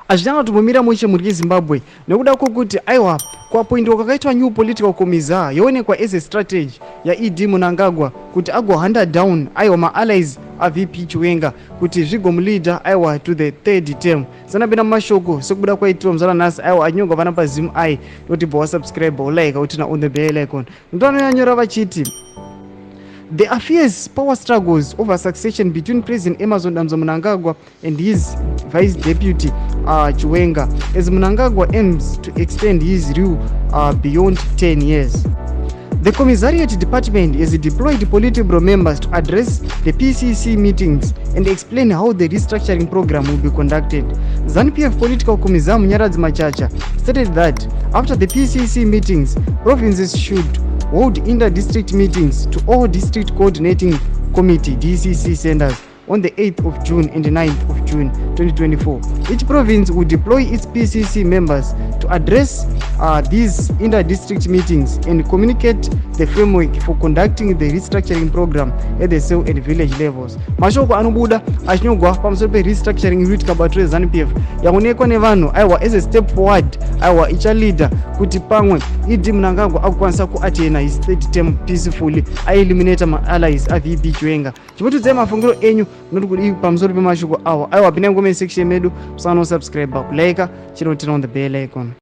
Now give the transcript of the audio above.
azvitanga kutombomira mushe muri Zimbabwe nekuda kwokuti aiwa kuapoindiwa kwakaitwa new political commissar yoonekwa as a strategy yaED Mnangagwa kuti agohanda down aiwa maallies aVP Chiwenga kuti zvigomulida aiwa to the third term. Sanapinda mumashoko sekubuda kwaitwa muzvananhasi aiwa anyongwa pana paZim ai noti bva wasubscribe ulike utina on the bell icon. Mutano yanyora vachiti there are fierce power struggles over succession between President Emmerson Mnangagwa and his Vice Deputy Chiwenga, as Mnangagwa aims to extend his rule beyond 10 years. The Commissariat Department has deployed Politburo members to address the PCC meetings and explain how the restructuring program will be conducted. ZANU-PF Political Commissar Munyaradzi Machacha stated that after the PCC meetings, provinces should hold inter-district meetings to all district coordinating committee DCC centers on the 8th of June and the 9th of June 2024. Each province will deploy its PCC members to address these inter-district meetings and communicate the framework for conducting the restructuring program at the cell and village levels. Mashoko anobuda achinogwa pamusoro pe-restructuring inoitika bato reZANU-PF yaonekwa nevanhu aiwa as a step forward aiwa ichalida kuti pamwe ED Mnangagwa akukwanisa kuatena his third term peacefully aeliminata maallies aVP Chiwenga. Chipotudzai mafungiro enyu noti kudi pamusoro pemashoko awa aiwa pinai comment section medu musano subscribe kulike chino turn on the bell icon.